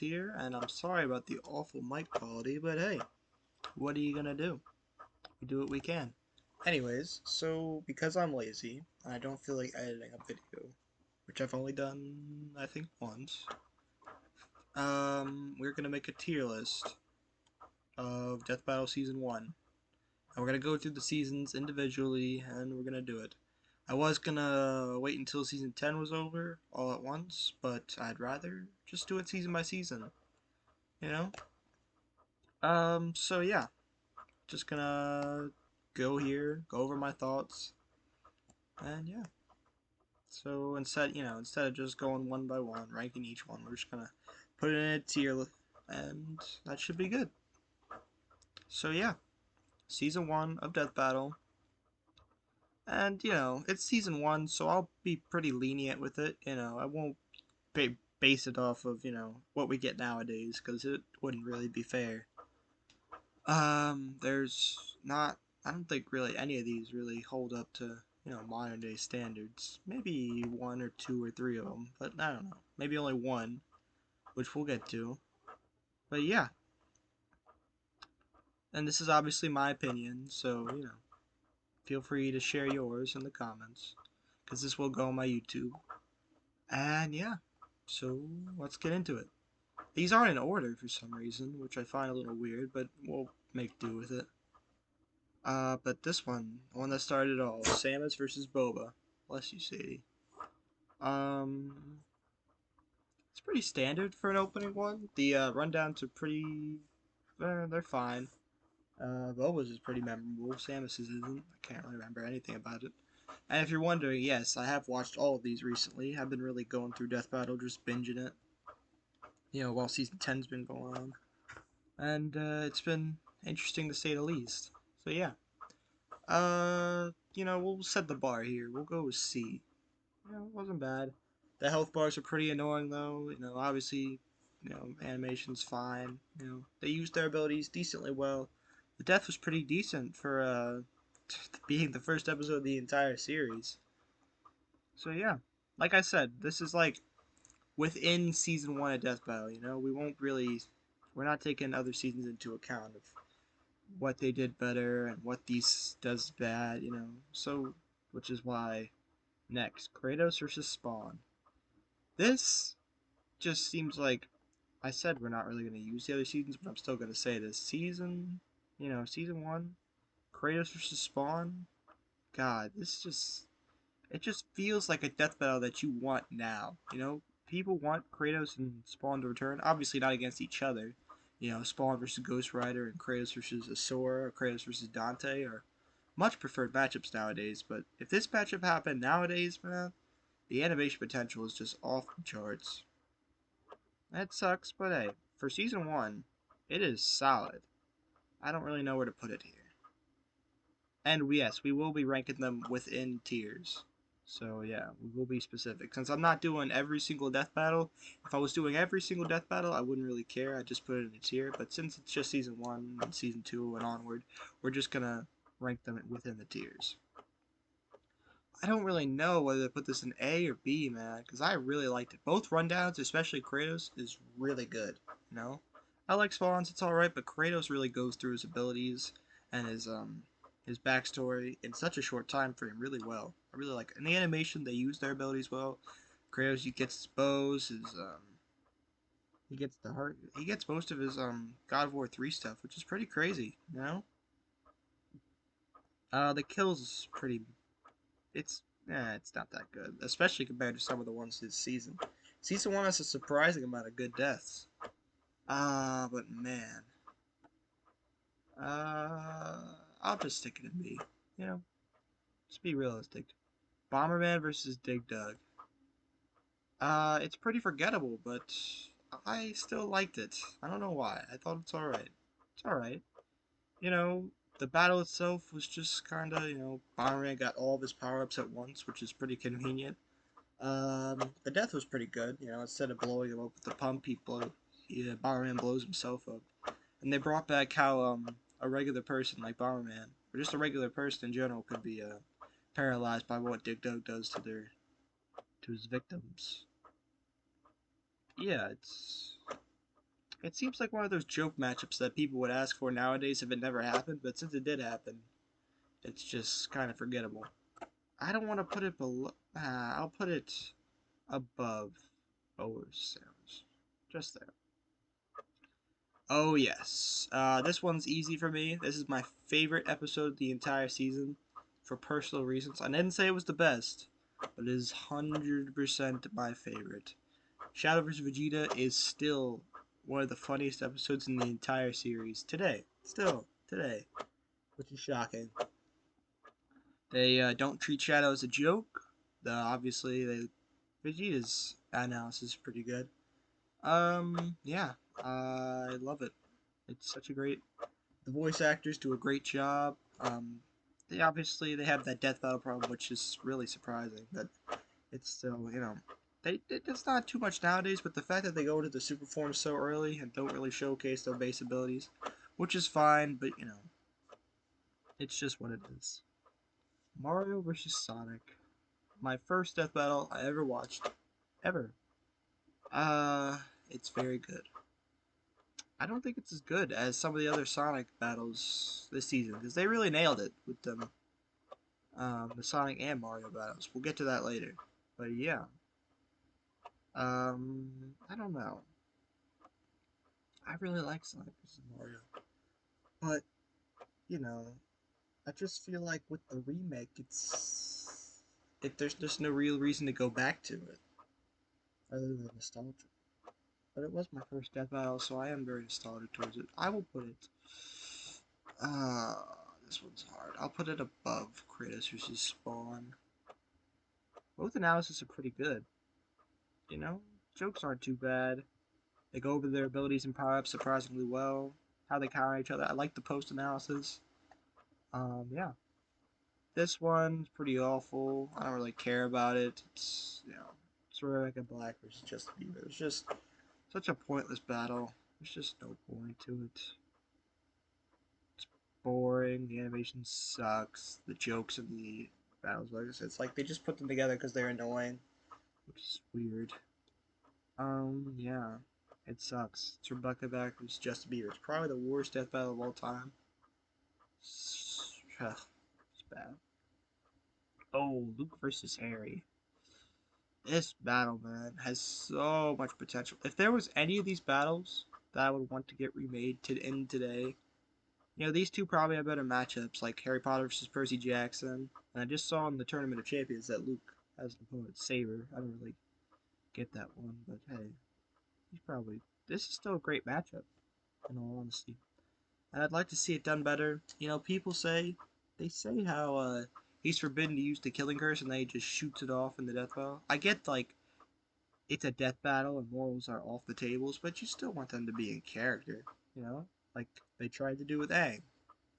here, and I'm sorry about the awful mic quality, but hey, what are you gonna do? We do what we can. Anyways, so because I'm lazy, and I don't feel like editing a video, which I've only done, I think, once, we're gonna make a tier list of Death Battle Season 1. And we're gonna go through the seasons individually, and we're gonna do it. I was gonna wait until Season 10 was over, all at once, but I'd rather just do it season by season, you know? So yeah, just gonna go here, go over my thoughts, and yeah. So instead of just going one by one, ranking each one, we're just gonna put it in a tier, and that should be good. So yeah, season 1 of Death Battle, and it's season 1, so I'll be pretty lenient with it. I won't base it off of what we get nowadays, because it wouldn't really be fair. There's not. I don't think really any of these really hold up to modern day standards. Maybe one or two or three of them, but I don't know. Maybe only one, which we'll get to. But yeah, and this is obviously my opinion, so feel free to share yours in the comments, because this will go on my YouTube. And yeah, so let's get into it. These aren't in order for some reason, which I find a little weird, but we'll make do with it. But this one, the one that started it all, Samus versus Boba. Bless you, Sadie. Um, it's pretty standard for an opening one. The rundowns are pretty, they're fine. Boba's is pretty memorable. Samus's isn't. I can't really remember anything about it. And if you're wondering, yes, I have watched all of these recently. I've been really going through Death Battle, just binging it. While season 10's been going on, and it's been interesting to say the least. So yeah. We'll set the bar here. We'll go with C. It wasn't bad. The health bars are pretty annoying though. Obviously, animation's fine. They used their abilities decently well. The death was pretty decent for being the first episode of the entire series. So yeah, like I said, this is like within season 1 of Death Battle. We're not taking other seasons into account of what they did better and what these does bad. So, which is why next, Kratos versus Spawn. This just seems like I said we're not really going to use the other seasons, but I'm still going to say this season 1, Kratos versus Spawn. God, it just feels like a death battle that you want now. People want Kratos and Spawn to return. Obviously not against each other. Spawn versus Ghost Rider and Kratos versus Asura or Kratos versus Dante are much preferred matchups nowadays. But if this matchup happened nowadays, man, the animation potential is just off the charts. That sucks, but hey, for season 1, it is solid. I don't really know where to put it here. And yes, we will be ranking them within tiers. So yeah, we will be specific. Since I'm not doing every single death battle, if I was doing every single death battle, I wouldn't really care. I'd just put it in a tier. But since it's just season 1 and season 2 and onward, we're just gonna rank them within the tiers. I don't really know whether to put this in A or B, man, because I really liked it. Both rundowns, especially Kratos, is really good. I like Spawns, it's alright, but Kratos really goes through his abilities and his backstory in such a short time frame really well. I really like it. In the animation, they use their abilities well. Kratos, he gets his bows, he gets the heart, he gets most of his God of War 3 stuff, which is pretty crazy. The kills is pretty it's not that good, especially compared to some of the ones this season. Season 1 has a surprising amount of good deaths. But man. I'll just stick it in B. You know, let's be realistic. Bomberman versus Dig Dug. It's pretty forgettable, but I still liked it. I don't know why. I thought it's alright. It's alright. You know, the battle itself was just kinda, Bomberman got all of his power-ups at once, which is pretty convenient. The death was pretty good. Instead of blowing him up with the pump, Bomberman blows himself up. And they brought back how a regular person like Bomberman, or just a regular person in general, could be paralyzed by what Dig Dug does to his victims. Yeah, It seems like one of those joke matchups that people would ask for nowadays if it never happened, but since it did happen, it's just kind of forgettable. I don't want to put it below. I'll put it above Bower's Sounds. Just there. Oh, yes. This one's easy for me. This is my favorite episode of the entire season for personal reasons. I didn't say it was the best, but it is 100% my favorite. Shadow vs. Vegeta is still one of the funniest episodes in the entire series. Today. Still. Today. Which is shocking. They don't treat Shadow as a joke. Obviously, Vegeta's analysis is pretty good. Yeah. I love it. It's such a great. The voice actors do a great job. They have that death battle problem, which is really surprising. That it's still, it's not too much nowadays. But the fact that they go to the super form so early and don't really showcase their base abilities, which is fine. But it's just what it is. Mario versus Sonic. My first death battle I ever watched, ever. It's very good. I don't think it's as good as some of the other Sonic battles this season because they really nailed it with them. The Sonic and Mario battles. We'll get to that later. But yeah. I don't know. I really like Sonic vs. Mario. But, you know, I just feel like with the remake, there's just no real reason to go back to it other than nostalgia. But it was my first death battle, so I am very nostalgic towards it. I will put it. Uh, this one's hard. I'll put it above Kratos vs. Spawn. Both analyses are pretty good. Jokes aren't too bad. They go over their abilities and power ups surprisingly well. How they counter each other. I like the post analysis. Yeah. This one's pretty awful. I don't really care about it. It's Rebecca Black versus Justin Bieber. It's just such a pointless battle. There's just no point to it. It's boring. The animation sucks. The jokes in the battles, like I said, it's like they just put them together because they're annoying, which is weird. Yeah. It sucks. It's Rebecca Black versus Justin Bieber. It's probably the worst death battle of all time. It's bad. Oh, Luke versus Harry. This battle, man, has so much potential. If there was any of these battles that I would want to get remade to end today, these two probably have better matchups, like Harry Potter versus Percy Jackson. And I just saw in the Tournament of Champions that Luke has an opponent, Saber. I don't really get that one, but hey, he's probably. This is still a great matchup, in all honesty. And I'd like to see it done better. They say how he's forbidden to use the killing curse and then he just shoots it off in the death battle. I get, like, it's a death battle and morals are off the tables, but you still want them to be in character, Like they tried to do with Aang,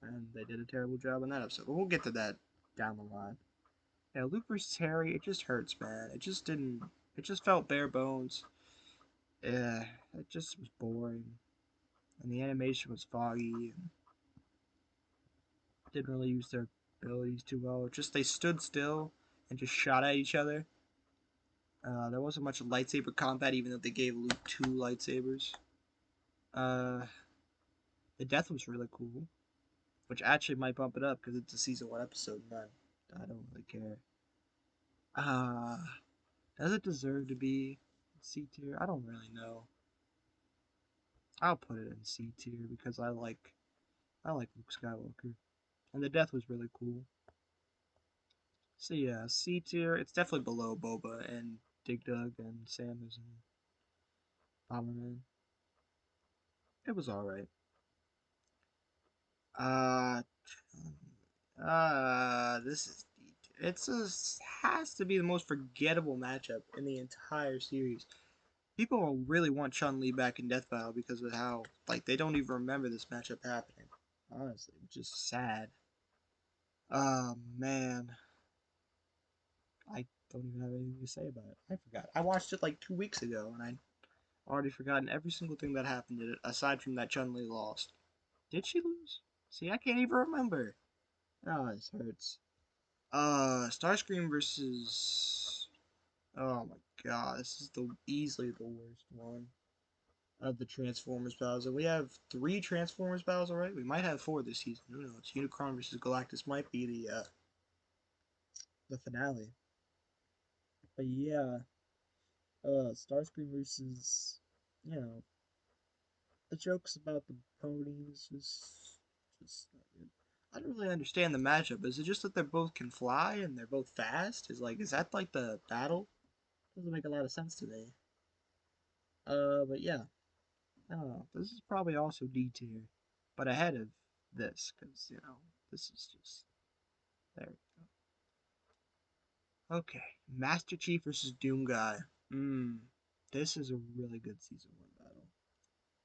and they did a terrible job in that episode. But we'll get to that down the line. Yeah, Luke versus Harry, it just hurts, man. It just didn't. It just felt bare bones. Yeah, it just was boring, and the animation was foggy, and didn't really use their abilities too well. Just they stood still and just shot at each other. There wasn't much lightsaber combat, even though they gave Luke two lightsabers. Uh, the death was really cool, which actually might bump it up because it's a season 1 episode, and I don't really care. Uh, does it deserve to be C tier? I don't really know. I'll put it in C tier because I like Luke Skywalker, and the death was really cool. So yeah, C tier. It's definitely below Boba and Dig Dug and Samus and Bomberman. It was alright. Uh, this is it's a, has to be the most forgettable matchup in the entire series. People really want Chun Li back in Death Battle because of how they don't even remember this matchup happening. Honestly, which is sad. Oh man, I don't even have anything to say about it. I forgot. I watched it like 2 weeks ago, and I already forgotten every single thing that happened in it, aside from that Chun Li lost. Did she lose? See, I can't even remember. Oh, this hurts. Starscream versus. Oh my god, this is the easily the worst one. of the Transformers battles. And we have 3 Transformers battles already. We might have 4 this season. Who knows? Unicron versus Galactus might be the finale. But yeah, Starscream versus, you know, the jokes about the ponies just not good. I don't really understand the matchup. Is it just that they both can fly and they're both fast? Is that like the battle? Doesn't make a lot of sense to me. But yeah, I don't know. This is probably also D tier, but ahead of this because this is just there. We go. Okay, Master Chief versus Doomguy. Hmm, this is a really good season 1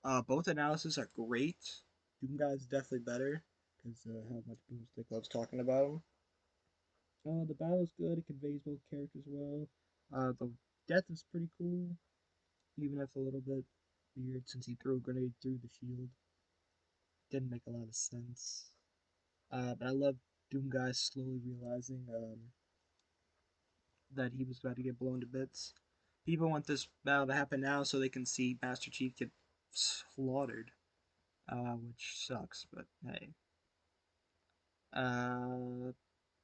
battle. Both analysis are great. Doomguy is definitely better because how much Boomstick loves talking about him. The battle's good. It conveys both characters well. The death is pretty cool, even if a little bit weird since he threw a grenade through the shield. Didn't make a lot of sense. But I love Doomguy slowly realizing that he was about to get blown to bits. People want this battle to happen now so they can see Master Chief get slaughtered, which sucks, but hey.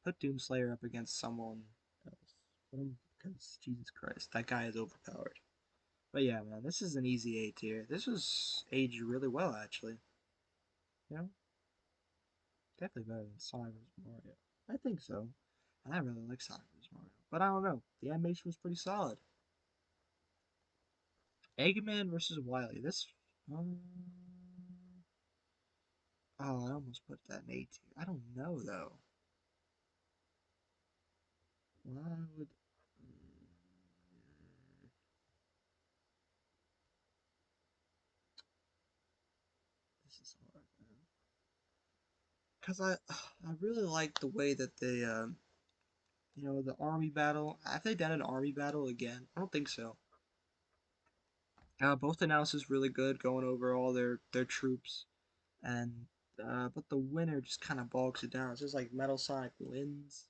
Put Doomslayer up against someone else. Because, Jesus Christ, that guy is overpowered. But yeah, man, this is an easy A tier. This was aged really well, actually. You know, definitely better than Sonic vs. Mario. I think so. And I really like Sonic vs. Mario. But I don't know. The animation was pretty solid. Eggman versus Wily. This. Um, oh, I almost put that in A tier. I don't know, though. Why would. This is hard, man. Because I really like the way that they, the army battle. Have they done an army battle again? I don't think so. Both analysis really good, going over all their troops, and but the winner just kind of bogs it down. It's just like Metal Sonic wins.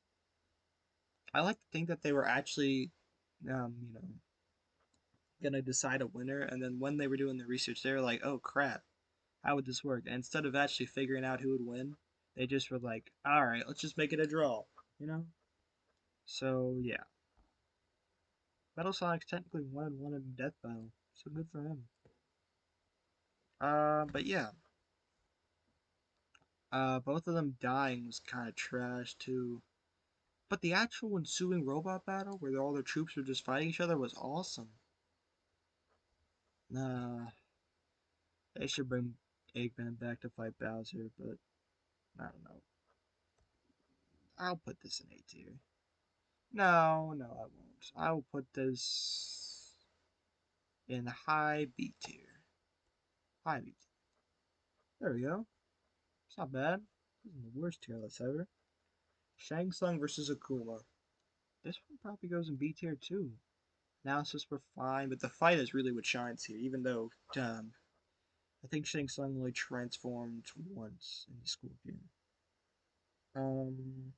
I like to think that they were actually, gonna decide a winner, and then when they were doing the research, they were like, "Oh crap, how would this work?" And instead of actually figuring out who would win, they just were like, "All right, let's just make it a draw," you know. So yeah, Metal Sonic's technically 1-1 in Death Battle, so good for him. But yeah, both of them dying was kind of trash too. But the actual ensuing robot battle, where all their troops were just fighting each other, was awesome. Nah, they should bring Eggman back to fight Bowser, but I don't know. I'll put this in A tier. No, no, I won't. I will put this in high B tier. High B tier. There we go. It's not bad. This isn't the worst tier list ever. Shang Tsung versus Akuma. This one probably goes in B tier too. Analysis were fine, but the fight is really what shines here, even though I think Shang Tsung only transformed once in the Scorpion. Um,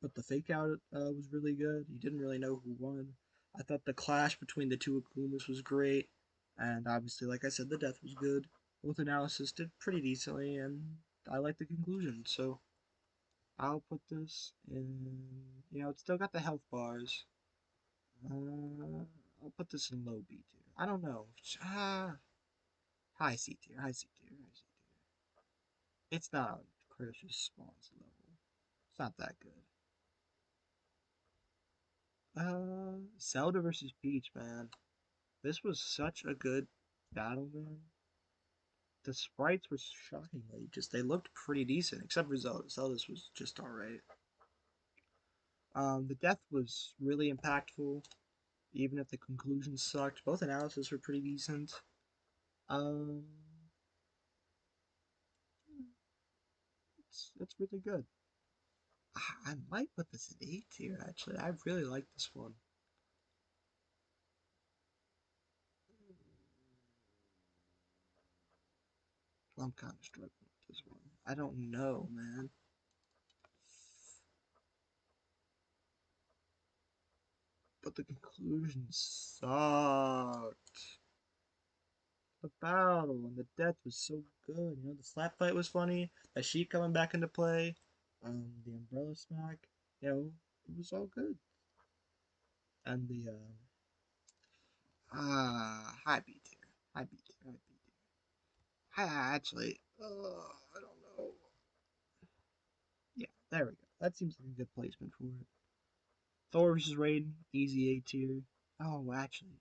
but the fake out was really good. You didn't really know who won. I thought the clash between the two Akumas was great, and obviously, like I said, the death was good. Both analysis did pretty decently, and I like the conclusion. So I'll put this in. It's still got the health bars. I'll put this in low B tier. I don't know. High C tier. High C tier. High C tier. It's not on Crush's Spawn's level. It's not that good. Zelda versus Peach, man. This was such a good battle, man. The sprites were shockingly they looked pretty decent, except for Zelda. Zelda's was just alright. The death was really impactful, even if the conclusion sucked. Both analyses were pretty decent. Um, it's really good. I might put this in A tier, actually. I really like this one. I'm kind of struggling with this one. I don't know, man. But the conclusion sucked. the battle and the death was so good. You know, the slap fight was funny. The sheep coming back into play. The umbrella smack. You know, it was all good. And the high B tier, high B tier, high B tier. Actually, I don't know. Yeah, there we go. That seems like a good placement for it. Thor versus Raiden, easy A tier. Oh, actually,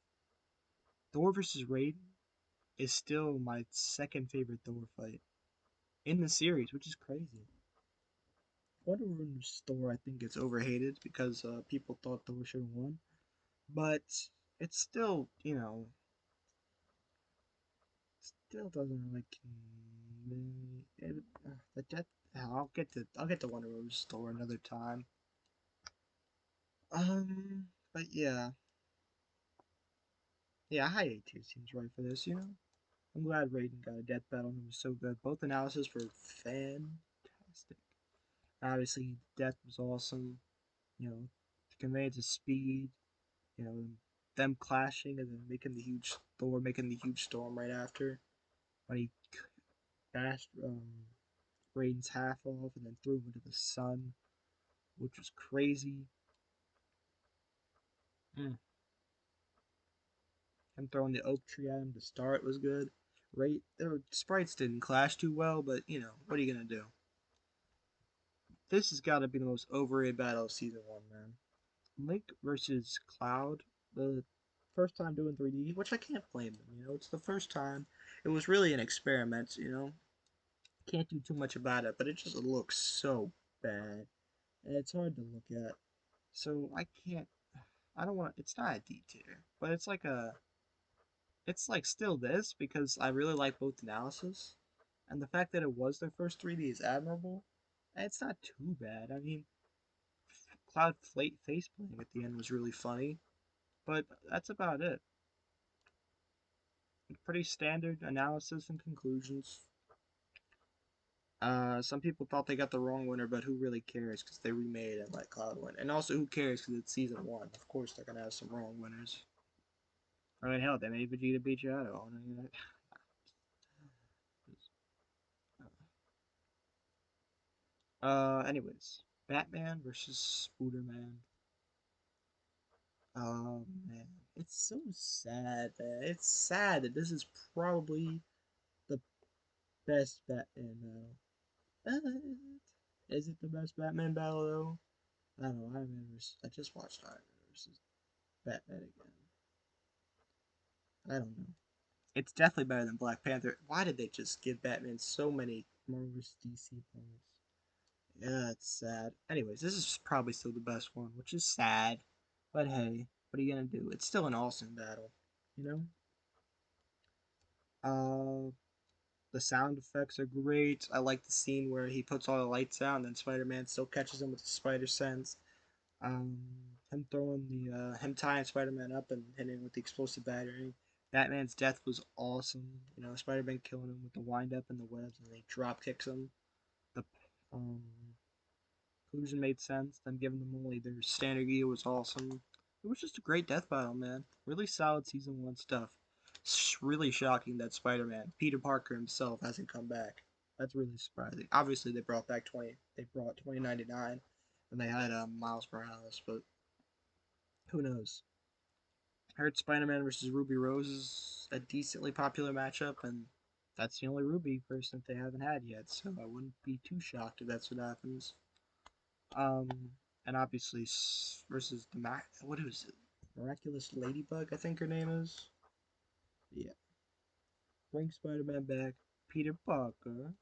Thor versus Raiden is still my second favorite Thor fight in the series, which is crazy. Wonder Woman's Thor, I think, gets overhated because people thought Thor should have won, but it's still, you know, still doesn't really. The death. I'll get to Wonder Woman's Thor another time. But yeah, high A tier seems right for this. You know, I'm glad Raiden got a death battle and it was so good. Both analysis were fantastic. Obviously, death was awesome. You know, the conveyance of speed. You know, them clashing and then making the huge Thor making the huge storm right after when he bashed Raiden's half off and then threw him into the sun, which was crazy. Mm. Him throwing the oak tree at him to start was good. Right, their sprites didn't clash too well, but you know what are you gonna do? This has got to be the most overrated battle of season one, man. Link versus Cloud, the first time doing 3D, which I can't blame them. You know, it's the first time. It was really an experiment. You know, can't do too much about it, but it just looks so bad, and it's hard to look at. So I can't. I don't want. It's not a D tier, but it's like a. It's like still this because I really like both analysis, and the fact that it was their first 3D is admirable. And it's not too bad. I mean, Cloud face playing at the end was really funny, but that's about it. Pretty standard analysis and conclusions. Some people thought they got the wrong winner, but who really cares? Because they remade and let Cloud win. And also, who cares? Because it's season one. Of course, they're gonna have some wrong winners. I mean, hell, they made Vegeta beat Shadow. Anyways, Batman versus Spooderman. Oh man, it's so sad, man. It's sad that this is probably the best Batman battle. Is it the best Batman battle though? I don't know. I just watched Iron Man versus Batman again. I don't know. It's definitely better than Black Panther. Why did they just give Batman so many Marvel vs. DC points? Yeah, it's sad. Anyways, this is probably still the best one, which is sad. But hey, what are you gonna do? It's still an awesome battle, you know. The sound effects are great. I like the scene where he puts all the lights out and then Spider-Man still catches him with the spider sense. Um, him tying Spider-Man up and hitting him with the explosive battery. Batman's death was awesome. You know, Spider-Man killing him with the wind up and the webs, and then he drop kicks him. The um, conclusion made sense. Them giving them only their standard gear was awesome. It was just a great death battle, man. Really solid season one stuff. It's really shocking that Spider-Man, Peter Parker himself, hasn't come back. That's really surprising. Obviously, they brought back 20. They brought 2099, and they had Miles Morales, but who knows? I heard Spider-Man versus Ruby Rose is a decently popular matchup, and that's the only Ruby person they haven't had yet. So I wouldn't be too shocked if that's what happens. Um, and obviously versus the what is it? Miraculous Ladybug, I think her name is. Yeah, bring Spider-Man back, Peter Parker,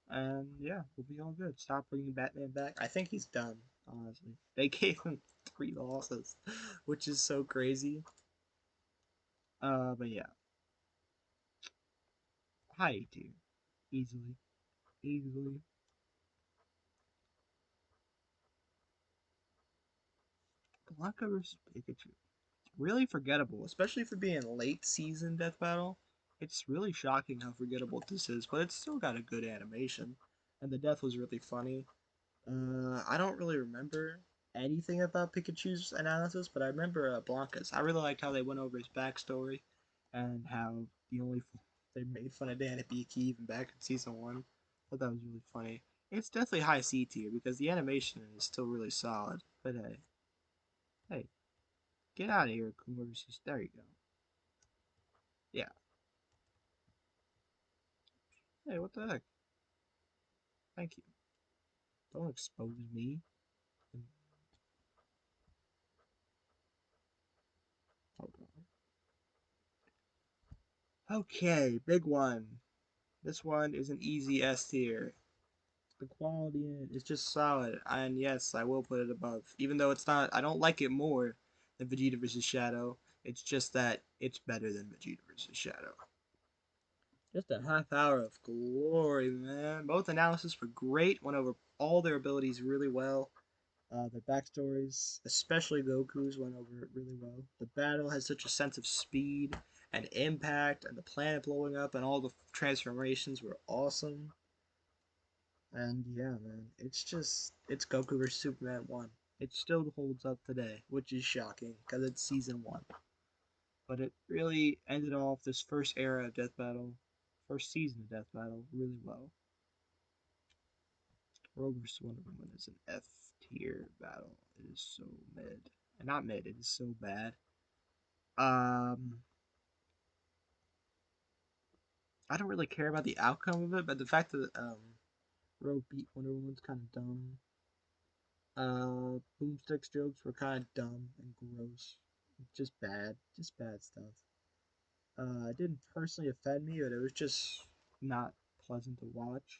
and yeah, we'll be all good. Stop bringing Batman back. I think he's done. Honestly, they gave him 3 losses, which is so crazy. But yeah, high tier, easily, easily. Blanca versus Pikachu. Really forgettable, especially for being late season Death Battle. It's really shocking how forgettable this is, but it's still got a good animation, and the death was really funny. I don't really remember anything about Pikachu's analysis, but I remember Blanca's. I really liked how they went over his backstory and how the only they made fun of Dan Hibiki even back in season one. I thought that was really funny. It's definitely high C tier because the animation is still really solid. But hey, get out of here, Kuma versus. There you go. Yeah. Hey, what the heck? Thank you. Don't expose me. Hold on. Okay, big one. This one is an easy S tier. The quality in it is just solid, and yes, I will put it above. Even though it's not, I don't like it more than Vegeta vs. Shadow. It's just that it's better than Vegeta vs. Shadow. Just a half hour of glory, man. Both analysis were great, went over all their abilities really well. Their backstories, especially Goku's, went over it really well. The battle has such a sense of speed and impact, and the planet blowing up, and all the transformations were awesome. And yeah, man, it's Goku vs Superman 1. It still holds up today, which is shocking because it's season 1. But it really ended off this first era of Death Battle, first season of Death Battle, really well. Rogue vs Wonder Woman is an F tier battle. It is so mid. And not mid, it is so bad. I don't really care about the outcome of it, but the fact that Rogue beat Wonder Woman's kind of dumb. Boomstick's jokes were kind of dumb and gross. Just bad stuff. It didn't personally offend me, but it was just not pleasant to watch.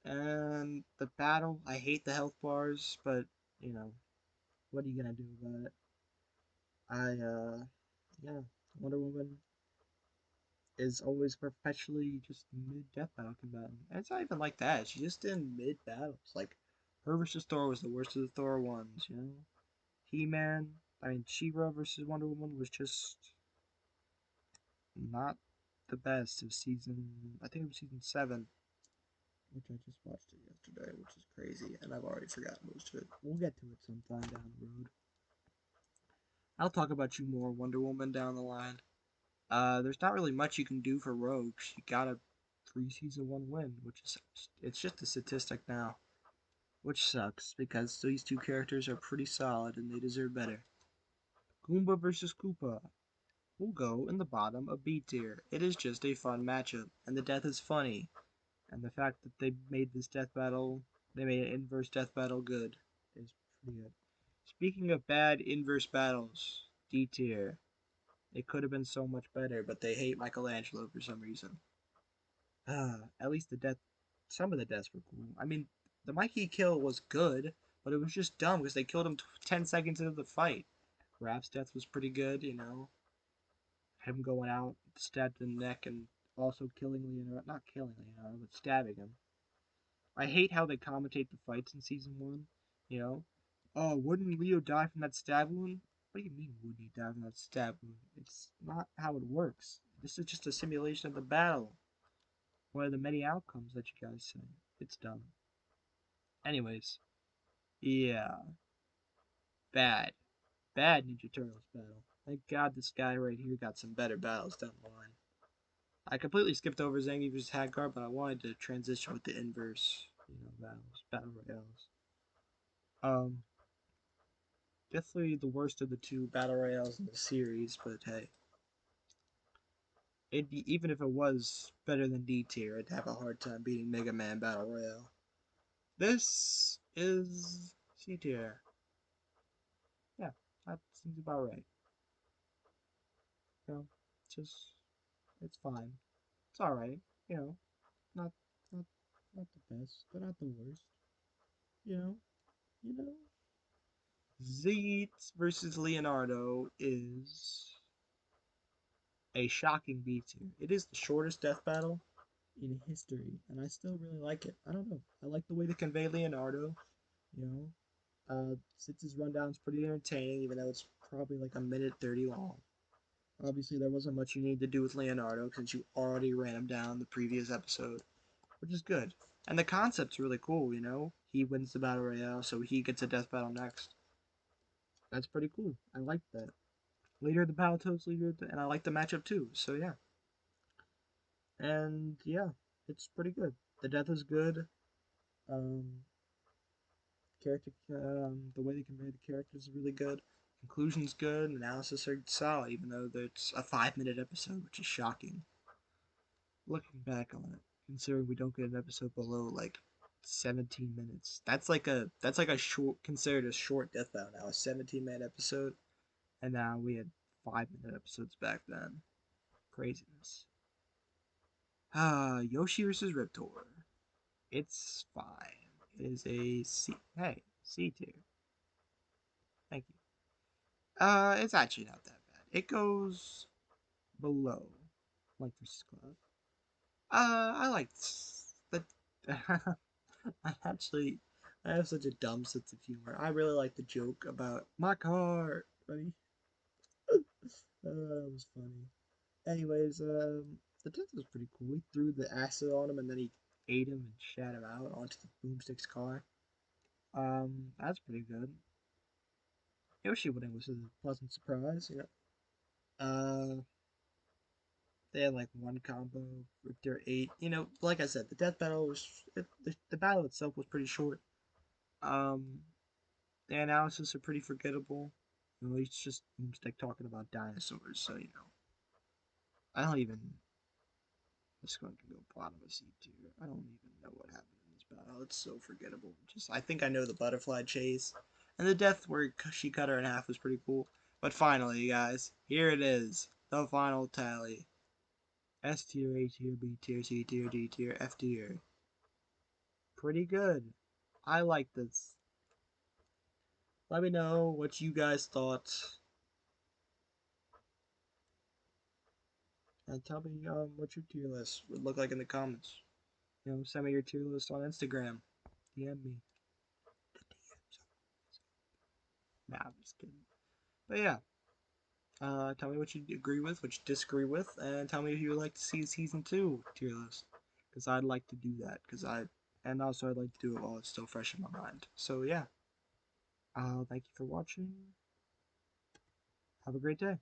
And the battle, I hate the health bars, but you know, what are you gonna do about it? Yeah, Wonder Woman is always perpetually just mid death battle combatant. And it's not even like that. She's just in mid battles. Like her versus Thor was the worst of the Thor ones, you know? He-Man, She-Ra versus Wonder Woman was just not the best of season. I think it was season 7, which I just watched it yesterday, which is crazy, and I've already forgotten most of it. We'll get to it sometime down the road. I'll talk about you more, Wonder Woman, down the line. There's not really much you can do for Rogue. She got a 3 season 1 win, which is it's just a statistic now, which sucks because these two characters are pretty solid and they deserve better. Goomba versus Koopa will go in the bottom of B tier. It is just a fun matchup, and the death is funny. And the fact that they made this death battle, they made an inverse death battle good, is pretty good. Speaking of bad inverse battles, D tier. It could have been so much better, but they hate Michelangelo for some reason. At least some of the deaths were cool. I mean, the Mikey kill was good, but it was just dumb because they killed him 10 seconds into the fight. Rap's death was pretty good, you know. Him going out, stabbed in the neck, and also killing Leonardo. Not killing Leonardo, but stabbing him. I hate how they commentate the fights in season 1. You know? Oh, wouldn't Leo die from that stab wound? What do you mean, wouldn't he die from that stab wound? It's not how it works. This is just a simulation of the battle. One of the many outcomes that you guys say. It's dumb. Anyways, yeah. Bad. Bad Ninja Turtles battle. Thank God this guy right here got some better battles down the line. I completely skipped over Zangief vs. Haggar, but I wanted to transition with the inverse, battles, battle royales. Um, Definitely the worst of the two battle royales in the series, but hey, even if it was better than D tier, I'd have a hard time beating Mega Man Battle Royale. This is C tier. Yeah, that seems about right. You know, just it's fine. It's all right. You know, not not not the best, but not the worst. You know, you know. Zeet versus Leonardo is a shocking B tier. It is the shortest death battle in history, and I still really like it. I don't know. I like the way they convey Leonardo. You know, Sitz's rundown's pretty entertaining, even though it's probably like a minute 30 long. Obviously, there wasn't much you need to do with Leonardo since you already ran him down the previous episode, which is good. And the concept's really cool, you know? He wins the Battle Royale, so he gets a death battle next. That's pretty cool. I like that. Leader of the Battletoads, and I like the matchup too, so yeah. And yeah, it's pretty good. The death is good. Um, the way they convey the characters is really good. Conclusion's good. Analysis are solid, even though it's a 5-minute episode, which is shocking. Looking back on it, considering we don't get an episode below like 17 minutes. That's like a short considered a short Death Battle now, a 17-minute episode, and now we had 5-minute episodes back then. Craziness. Yoshi versus Riptor. It's fine. It is a C. Hey, C tier. Thank you. It's actually not that bad. It goes below Light versus Cloud. I liked the. I have such a dumb sense of humor. I really like the joke about my car, buddy. That was funny. Anyways, the death was pretty cool. He threw the acid on him and then he ate him and shat him out onto the boomstick's car. That's pretty good. Yoshi winning was a pleasant surprise, you know. They had like one combo with their eight. You know, like I said, the death battle the battle itself was pretty short. Um, the analysis are pretty forgettable. You know, it's just Boomstick talking about dinosaurs, so you know. I don't even. This one can go bottom of C tier. I don't even know what happened in this battle. It's so forgettable. Just I think I know the butterfly chase, and the death where she cut her in half was pretty cool. But finally, guys, here it is, the final tally. S tier, A tier, B tier, C tier, D tier, F tier. Pretty good. I like this. Let me know what you guys thought. And tell me what your tier list would look like in the comments. You know, send me your tier list on Instagram. DM me. The DMs. Nah, I'm just kidding. But yeah, tell me what you agree with, what you disagree with, and tell me if you would like to see a season 2 tier list. Because I'd like to do that. And also I'd like to do it while it's still fresh in my mind. So yeah, thank you for watching. Have a great day.